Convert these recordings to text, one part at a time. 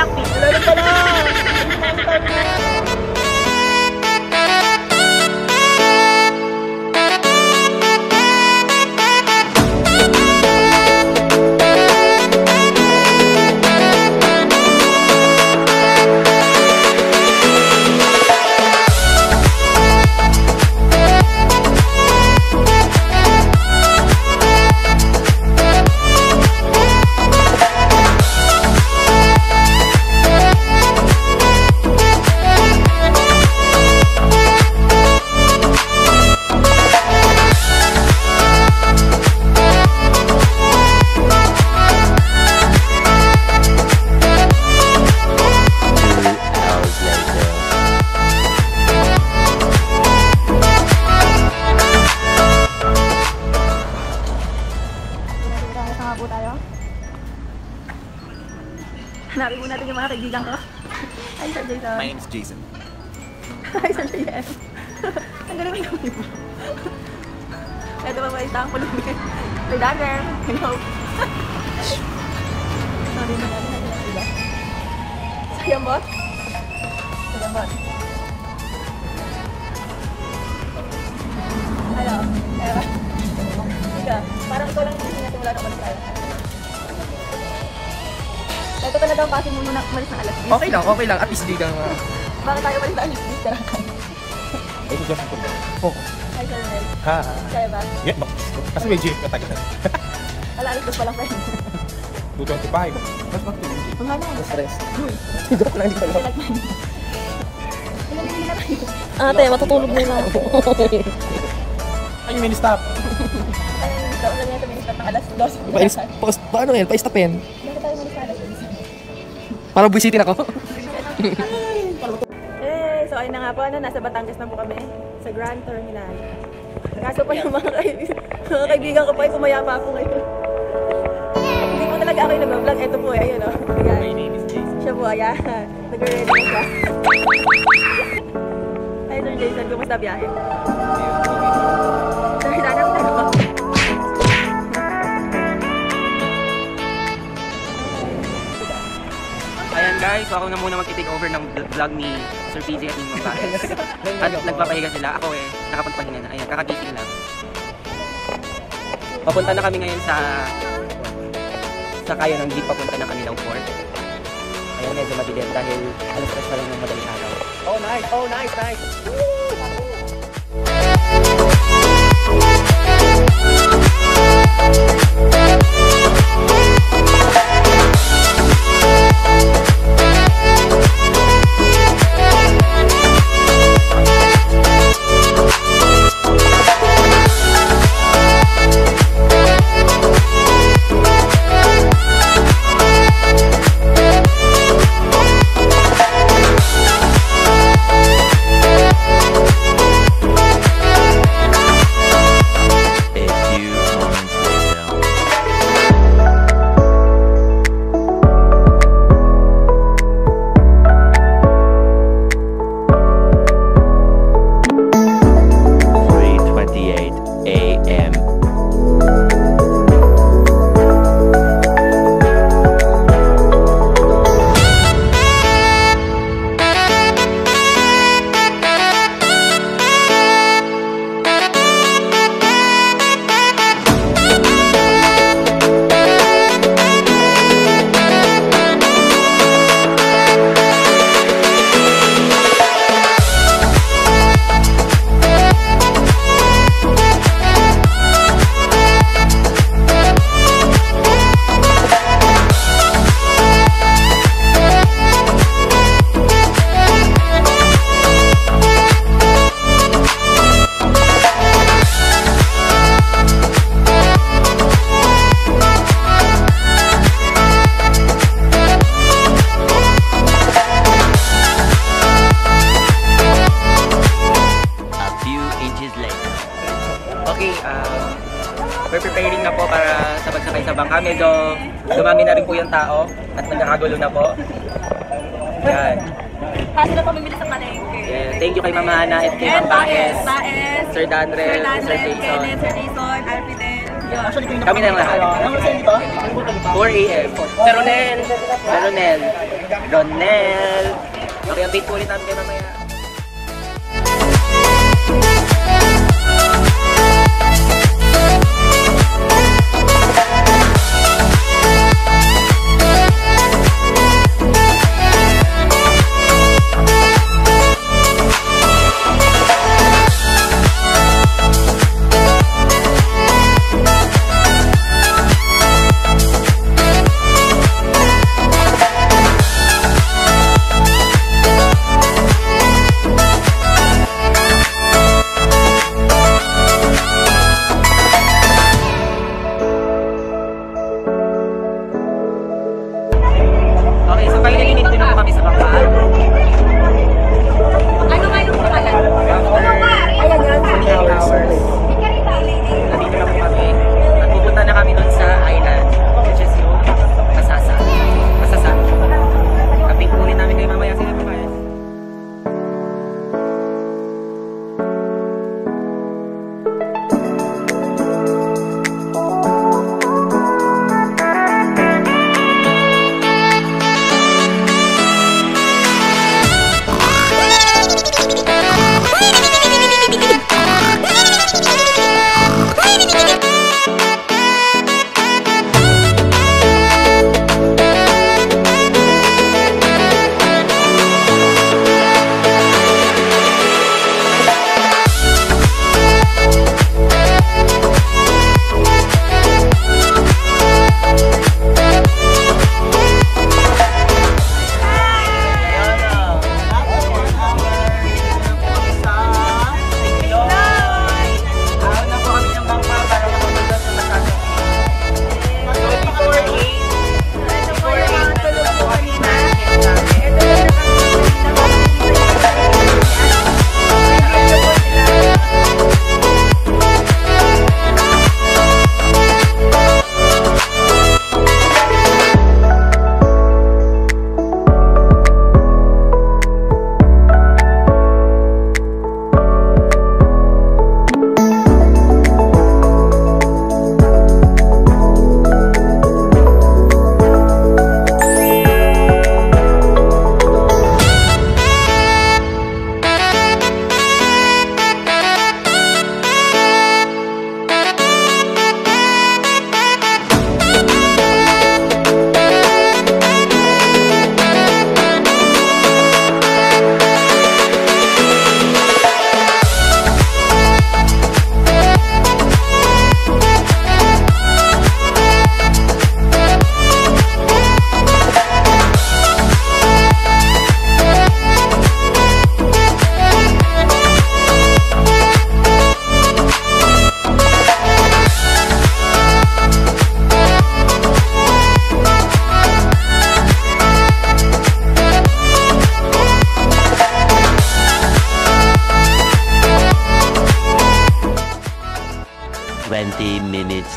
Blackpink. Lalo pala! Hanapin mo natin yung mga kaibigan ko. Hi, Sir Jason. My name is Jason. Hi, Sir Jason. Ang galing may gawin mo. Ito pa ba isang pulumi? Sir Dagger. Hello. Sorry na natin natin ang iba. Sayang bot? Sayang bot. Hello. Kaya ba? Sige. Parang ikaw lang hindi natin wala na malis. Ito talagang kasi mo muna umalis ng alas 10. Okay lang. At least di kang... Bakit tayo umalis ng alas 10? Tara. Ay, ito dyan po. Oo. Hi, Sir Mel. Ha? Kaya ba? Yeah, kasi may jeep katagal. Wala, alas 2 pa lang, friend. 225. Mas mag-2 jeep. Ang hana. Stress. Joke lang, di pa lang. Pinabili na tayo. Ate, matutulog muna ako. Ay, yung mini-stop. Ayun, daw lang yan sa minister ng alas 2. Paano yan? Pa-stopin? Bakit tayo umalis ng alas 10? Para buisitin ako. So ayun na nga po, nasa Batangas na po kami sa Grand Terminal. Kaso pa yung mga kaibigan ko po ay pumaya pa ako ngayon. Hindi mo talaga ako yung nag-vlog. Ito po, ayun o. My name is Jason. Siya po, ayan. Nag-ready na siya. Hi, Sir Jason. Kumusta biyahe? Sir, nanap na ako. Ayan guys, so ako na muna mag-take over ng vlog ni Sir PJ at Nimang Baez. At nagpapahiga sila. Ako nakapagpahinga na. Ayan, kakagising lang. Papunta na kami ngayon sa kayo ng jeep papunta ng kanilang port. Ayan, medyo madilim dahil alas 3 pa lang ng madaling araw. Oh, nice. We're preparing na po para sa pagsakay sa bangka. Medyo dumami na rin po yung tao at nagkakagulo na po. Yan. Kasi na pamimili sa palengke. Yeah. Thank you kay Mama Hana at kay Ma'am Baez, Baez, Sir Danrel, Sir Sir Jason. Jason, Alfredel. Kami na lahat. 4 a.m. Ronel. Okay, update po ulit namin kayo mamaya.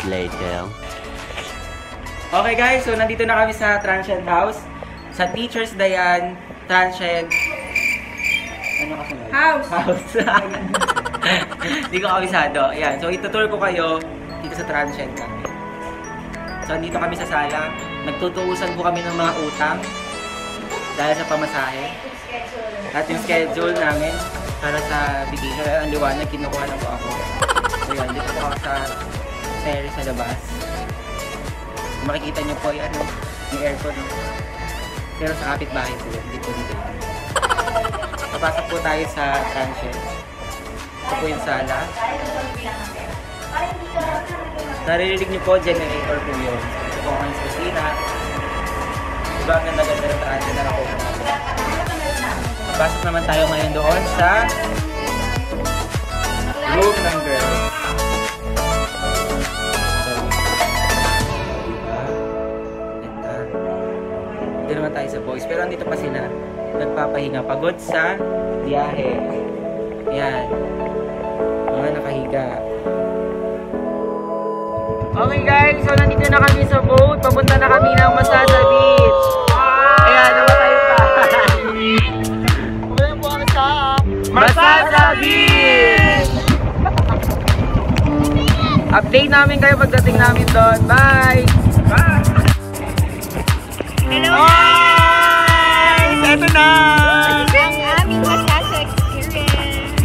later. Okay guys, so nandito na kami sa Transient House. Sa Teachers Dayan, Transient... Ano kasunod? House! House. Hindi ko kabisado. Ayan, so itutour ko kayo dito sa Transient kami. So nandito kami sa sala. Nagtutuusan po kami ng mga utang dahil sa pamasahe. At yung schedule namin para sa vacation. Ang liwanag, kinukuha lang po ako. So yun, dito po ako sa terrace sa labas. Makikita nyo po yung, yung aircon. Pero sa kapitbahay po yun, dito. Papasok po tayo sa transient. Ito po yung sala. Naririnig nyo po, generator po yun. Ito po ang kusina. Diba ang ganda-ganda ng transient na nakuha natin. Papasok naman tayo ngayon doon sa room ng girls. Dito naman tayo sa boys. Pero andito pa sila. Nagpapahinga. Pagod sa biyahe. Yan. Mga nakahiga. Okay guys, so nandito na kami sa boat. Papunta na kami ng Masasa Beach. Ayan, namatay pa. Wala po kami sa Masasa Beach! Update namin kayo pagdating namin doon. Bye! Bye! Hello guys! Eto na! Ang aming Masasa experience.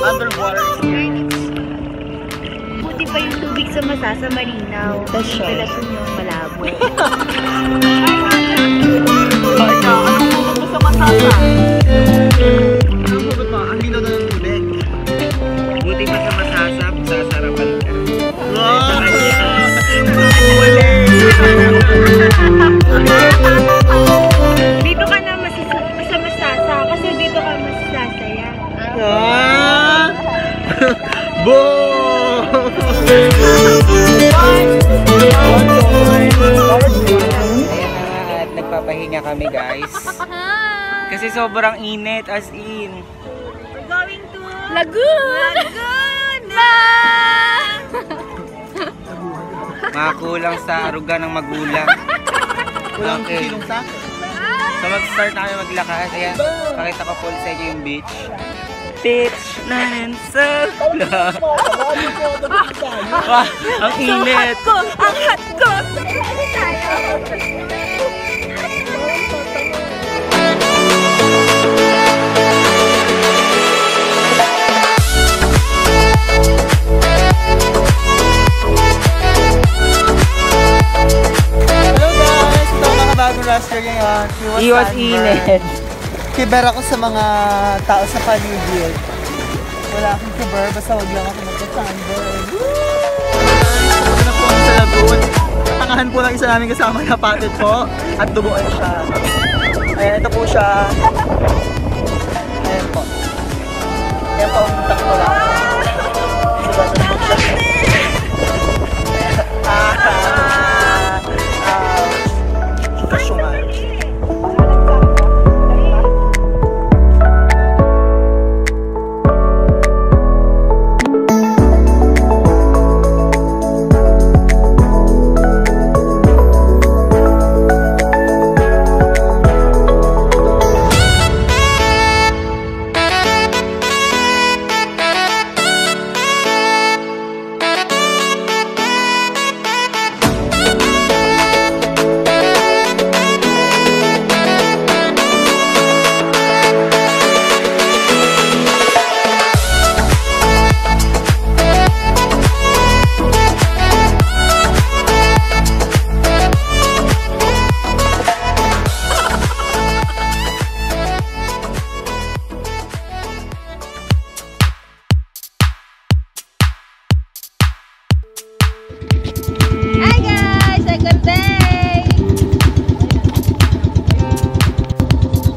Underwater experience. Buti pa yung tubig sa Masasa malinaw. Relasyon yung malabo. Ang linaw na ng tubig. Buti pa sa Masasa, sasarapan ka. Dito ka na sa Masasa kasi dito ka mas sasaya. At nagpapahinga kami guys. Kasi sobrang init as in. We're going to Laguna! Makakulang sa aruga ng magulang. Okay. So mag-start na kami maglakad. Ayan, pakita ko po sa inyo yung beach. Beach na rin sa Wah, ang init! Ang hot ko! Hello guys! Ito ang mga bagong roster ngayon. Iwas init. Kiber ako sa mga tao sa paligid. Wala akong kiber, basta huwag lang ako magka-sunburn. Ito na po ang sa lagoon. Tangahan po ng isa namin kasama na patit po at duguan siya. Ayan, ito po siya. Ayan po. Ayan po ang takbo lang. Kasyungan. Hi guys! Second day!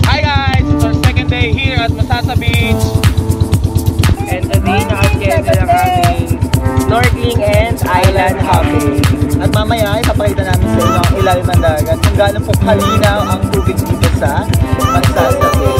Hi guys! It's our second day here at Masasa Beach. And today nakaschedule ang aming snorkeling and island hopping. At mamaya, ipapakita namin sa inyo ang ilalim ng dagat kung gaano po kalinaw ang tubig dito sa Masasa Beach.